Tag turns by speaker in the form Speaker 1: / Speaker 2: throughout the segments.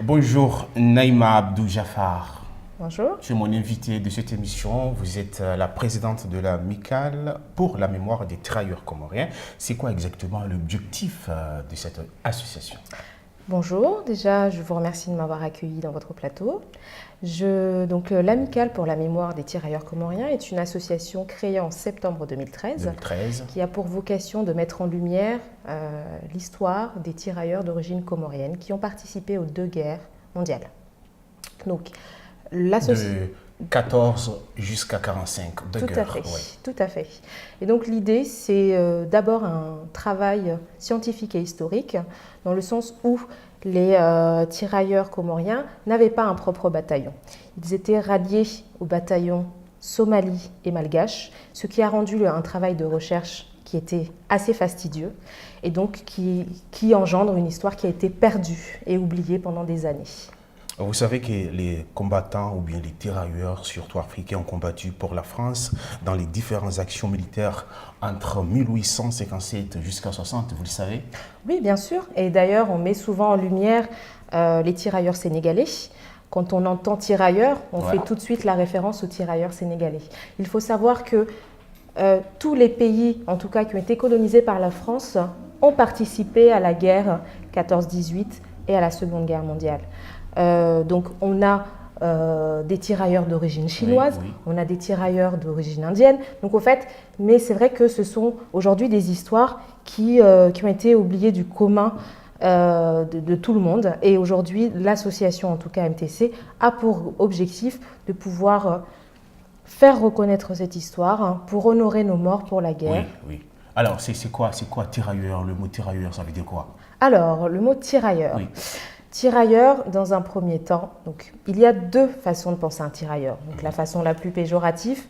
Speaker 1: Bonjour Naïma Abdou Jafar.
Speaker 2: Bonjour.
Speaker 1: Tu es mon invité de cette émission. Vous êtes la présidente de l'Amicale pour la mémoire des tirailleurs comoriens. C'est quoi exactement l'objectif de cette association?
Speaker 2: Bonjour, déjà je vous remercie de m'avoir accueilli dans votre plateau. L'Amicale pour la mémoire des tirailleurs comoriens est une association créée en septembre 2013 qui a pour vocation de mettre en lumière l'histoire des tirailleurs d'origine comorienne qui ont participé aux deux guerres mondiales.
Speaker 1: Donc, de 14 jusqu'à 45, deux guerres.
Speaker 2: Tout à fait. Et donc l'idée, c'est d'abord un travail scientifique et historique, dans le sens où les tirailleurs comoriens n'avaient pas un propre bataillon. Ils étaient ralliés au bataillon somali et malgache, ce qui a rendu un travail de recherche qui était assez fastidieux et donc qui engendre une histoire qui a été perdue et oubliée pendant des années.
Speaker 1: Vous savez que les combattants ou bien les tirailleurs, surtout africains, ont combattu pour la France dans les différentes actions militaires entre 1857 jusqu'à 60, vous le savez?
Speaker 2: Oui, bien sûr. Et d'ailleurs, on met souvent en lumière les tirailleurs sénégalais. Quand on entend tirailleurs, on fait tout de suite la référence aux tirailleurs sénégalais. Il faut savoir que tous les pays, en tout cas qui ont été colonisés par la France, ont participé à la guerre 14-18 et à la Seconde Guerre mondiale. Donc on a des tirailleurs d'origine chinoise, on a des tirailleurs d'origine indienne. Donc au fait, mais c'est vrai que ce sont aujourd'hui des histoires qui ont été oubliées du commun de tout le monde. Et aujourd'hui, l'association, en tout cas MTC, a pour objectif de pouvoir faire reconnaître cette histoire pour honorer nos morts pour la guerre.
Speaker 1: Oui. Alors c'est quoi tirailleur? Le mot tirailleur, ça veut dire quoi?
Speaker 2: Alors le mot tirailleur. Tirailleur, dans un premier temps, donc, il y a deux façons de penser un tirailleur. Donc, la façon la plus péjorative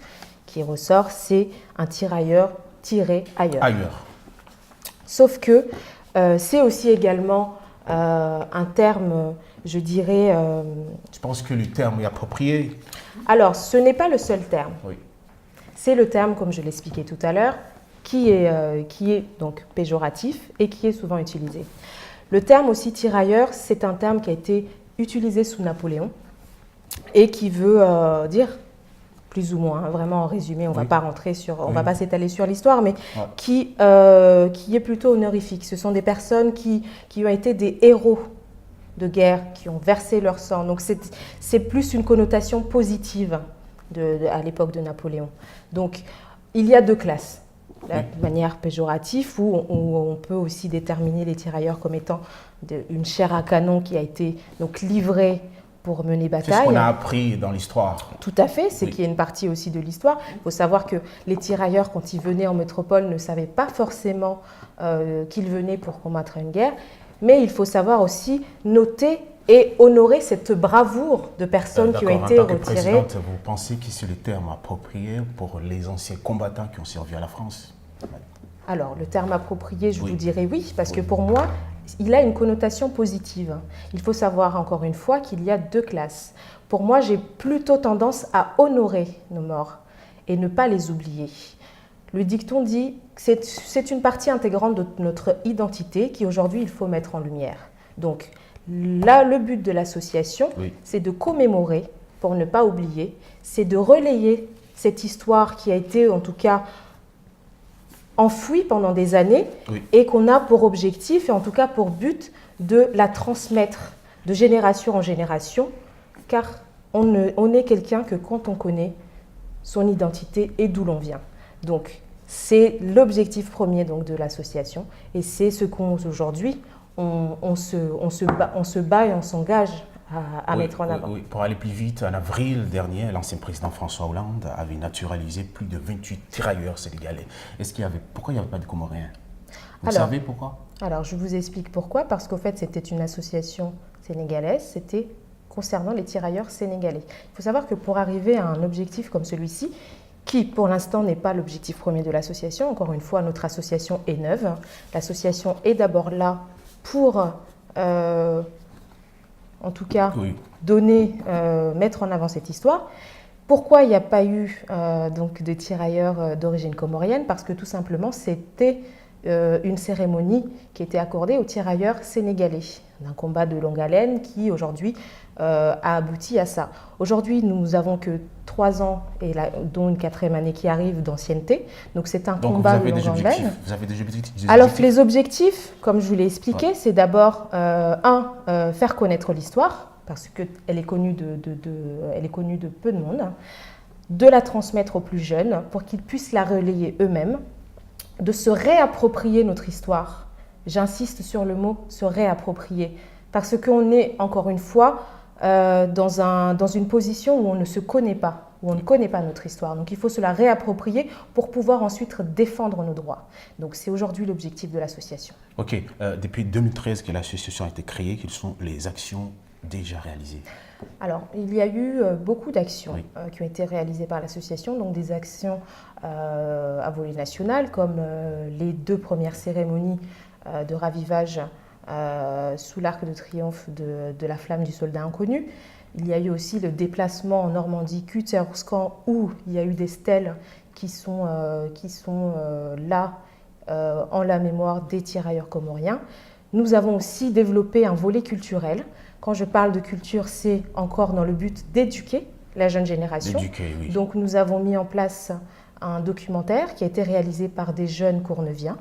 Speaker 2: qui ressort, c'est un tirailleur tiré ailleurs. Sauf que c'est aussi également un terme, je dirais…
Speaker 1: Je pense que le terme est approprié.
Speaker 2: Alors, ce n'est pas le seul terme. C'est le terme, comme je l'expliquais tout à l'heure, qui est donc péjoratif et qui est souvent utilisé. Le terme aussi tirailleur, c'est un terme qui a été utilisé sous Napoléon et qui veut dire, plus ou moins, vraiment en résumé, on ne va pas rentrer on va pas s'étaler sur l'histoire, mais qui est plutôt honorifique. Ce sont des personnes qui ont été des héros de guerre, qui ont versé leur sang. Donc c'est plus une connotation positive à l'époque de Napoléon. Donc il y a deux classes. De manière péjorative, où on peut aussi déterminer les tirailleurs comme étant une chair à canon qui a été donc livrée pour mener bataille.
Speaker 1: C'est ce qu'on a appris dans l'histoire.
Speaker 2: Tout à fait, c'est qui est une partie aussi de l'histoire. Il faut savoir que les tirailleurs, quand ils venaient en métropole, ne savaient pas forcément qu'ils venaient pour combattre une guerre, mais il faut savoir aussi noter et honorer cette bravoure de personnes qui ont été
Speaker 1: retirées. Présidente, vous pensez que c'est le terme approprié pour les anciens combattants qui ont servi à la France?
Speaker 2: Alors, le terme approprié, je vous dirais oui, parce que pour moi, il a une connotation positive. Il faut savoir encore une fois qu'il y a deux classes. Pour moi, j'ai plutôt tendance à honorer nos morts et ne pas les oublier. Le dicton dit que c'est une partie intégrante de notre identité qui aujourd'hui il faut mettre en lumière. Donc là, le but de l'association, c'est de commémorer pour ne pas oublier, c'est de relayer cette histoire qui a été en tout cas enfouie pendant des années et qu'on a pour objectif et en tout cas pour but de la transmettre de génération en génération, car on n'est quelqu'un que quand on connaît son identité et d'où l'on vient. Donc c'est l'objectif premier donc, de l'association et c'est ce qu'aujourd'hui on se bat et on s'engage à mettre en avant.
Speaker 1: Pour aller plus vite, en avril dernier, l'ancien président François Hollande avait naturalisé plus de 28 tirailleurs sénégalais. Pourquoi il n'y avait pas de Comoriens? Vous savez pourquoi?
Speaker 2: Alors, je vous explique pourquoi. Parce qu'au fait, c'était une association sénégalaise, c'était concernant les tirailleurs sénégalais. Il faut savoir que pour arriver à un objectif comme celui-ci, qui pour l'instant n'est pas l'objectif premier de l'association, encore une fois, notre association est neuve. L'association est d'abord là pour… en tout cas, mettre en avant cette histoire. Pourquoi il n'y a pas eu donc de tirailleurs d'origine comorienne? Parce que tout simplement, c'était une cérémonie qui était accordée aux tirailleurs sénégalais, d'un combat de longue haleine qui aujourd'hui a abouti à ça. Aujourd'hui, nous n'avons que 3 ans, dont une 4e année qui arrive d'ancienneté. Donc c'est un combat de longue haleine.
Speaker 1: Vous avez des objectifs?
Speaker 2: Alors les objectifs, comme je vous l'ai expliqué, c'est d'abord, faire connaître l'histoire, parce qu'elle est connue elle est connue de peu de monde, de la transmettre aux plus jeunes pour qu'ils puissent la relayer eux-mêmes, de se réapproprier notre histoire. J'insiste sur le mot « se réapproprier », parce qu'on est, encore une fois, dans une position où on ne se connaît pas, où on ne connaît pas notre histoire. Donc il faut se la réapproprier pour pouvoir ensuite défendre nos droits. Donc c'est aujourd'hui l'objectif de l'association.
Speaker 1: Ok, depuis 2013 que l'association a été créée, quelles sont les actions déjà réalisées?
Speaker 2: Alors, il y a eu beaucoup d'actions qui ont été réalisées par l'association, donc des actions à volet national, comme les 2 premières cérémonies de ravivage sous l'Arc de Triomphe de la flamme du soldat inconnu. Il y a eu aussi le déplacement en Normandie, Kutterskan, où il y a eu des stèles qui sont là en la mémoire des tirailleurs comoriens. Nous avons aussi développé un volet culturel. Quand je parle de culture, c'est encore dans le but d'éduquer la jeune génération.
Speaker 1: Oui.
Speaker 2: Donc nous avons mis en place un documentaire qui a été réalisé par des jeunes Courneviens,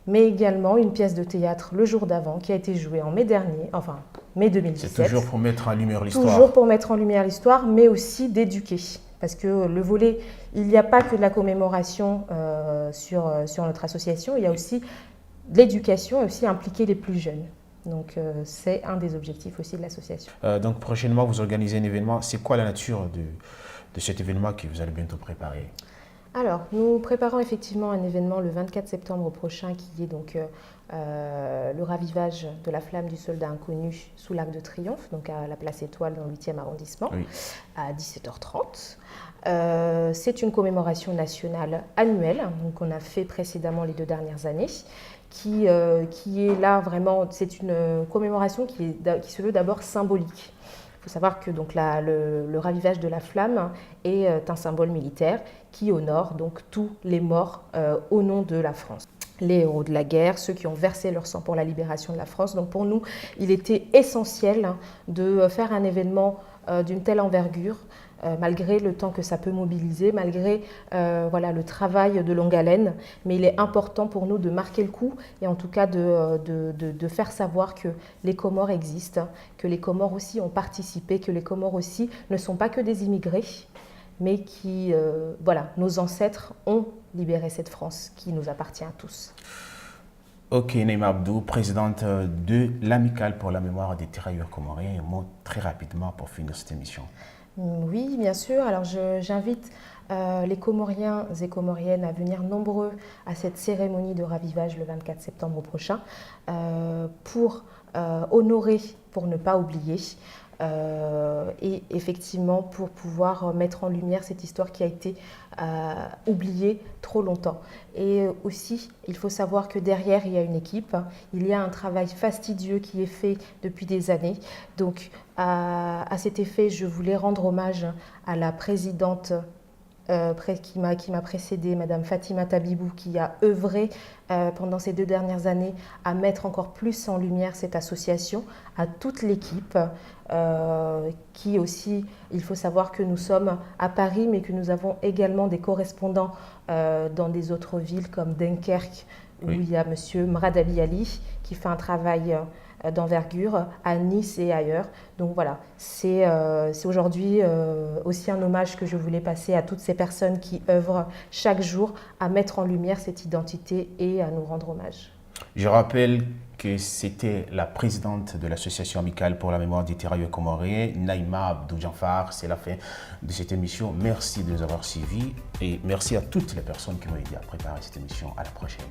Speaker 2: mais également une pièce de théâtre le jour d'avant qui a été jouée en mai dernier, enfin mai 2017.
Speaker 1: C'est toujours pour mettre en lumière l'histoire.
Speaker 2: Toujours pour mettre en lumière l'histoire, mais aussi d'éduquer. Parce que le volet, il n'y a pas que de la commémoration sur notre association, il y a aussi de l'éducation et aussi impliquer les plus jeunes. Donc c'est un des objectifs aussi de l'association.
Speaker 1: Donc prochainement, vous organisez un événement. C'est quoi la nature de cet événement que vous allez bientôt préparer?
Speaker 2: Alors, nous préparons effectivement un événement le 24 septembre prochain qui est donc le ravivage de la flamme du soldat inconnu sous l'Arc de Triomphe, donc à la place Étoile dans le 8e arrondissement, à 17h30. C'est une commémoration nationale annuelle, donc on a fait précédemment les 2 dernières années, qui est là vraiment, c'est une commémoration qui se veut d'abord symbolique. Il faut savoir que donc, le ravivage de la flamme est un symbole militaire qui honore donc tous les morts au nom de la France. Les héros de la guerre, ceux qui ont versé leur sang pour la libération de la France. Donc pour nous, il était essentiel de faire un événement d'une telle envergure, malgré le temps que ça peut mobiliser, malgré le travail de longue haleine. Mais il est important pour nous de marquer le coup et en tout cas de faire savoir que les Comores existent, que les Comores aussi ont participé, que les Comores aussi ne sont pas que des immigrés, mais qui, nos ancêtres ont libéré cette France qui nous appartient à tous.
Speaker 1: Ok, Naïma Abdou, présidente de l'Amicale pour la mémoire des tirailleurs comoriens, un mot très rapidement pour finir cette émission.
Speaker 2: Oui, bien sûr. Alors j'invite les Comoriens et Comoriennes à venir nombreux à cette cérémonie de ravivage le 24 septembre prochain pour honorer, pour ne pas oublier, et effectivement pour pouvoir mettre en lumière cette histoire qui a été oubliée trop longtemps. Et aussi, il faut savoir que derrière, il y a une équipe, il y a un travail fastidieux qui est fait depuis des années. Donc, à cet effet, je voulais rendre hommage à la présidente qui m'a précédée, Madame Fatima Tabibou, qui a œuvré pendant ces 2 dernières années à mettre encore plus en lumière cette association, à toute l'équipe, qui aussi, il faut savoir que nous sommes à Paris, mais que nous avons également des correspondants dans des autres villes comme Dunkerque, où il y a Monsieur Mrad Ali qui fait un travail d'envergure à Nice et ailleurs. Donc voilà, c'est aujourd'hui aussi un hommage que je voulais passer à toutes ces personnes qui œuvrent chaque jour à mettre en lumière cette identité et à nous rendre hommage.
Speaker 1: Je rappelle que c'était la présidente de l'association amicale pour la mémoire des tirailleurs comoriens, Naïma Abdou Djanfar. C'est la fin de cette émission. Merci de nous avoir suivis et merci à toutes les personnes qui m'ont aidé à préparer cette émission. À la prochaine.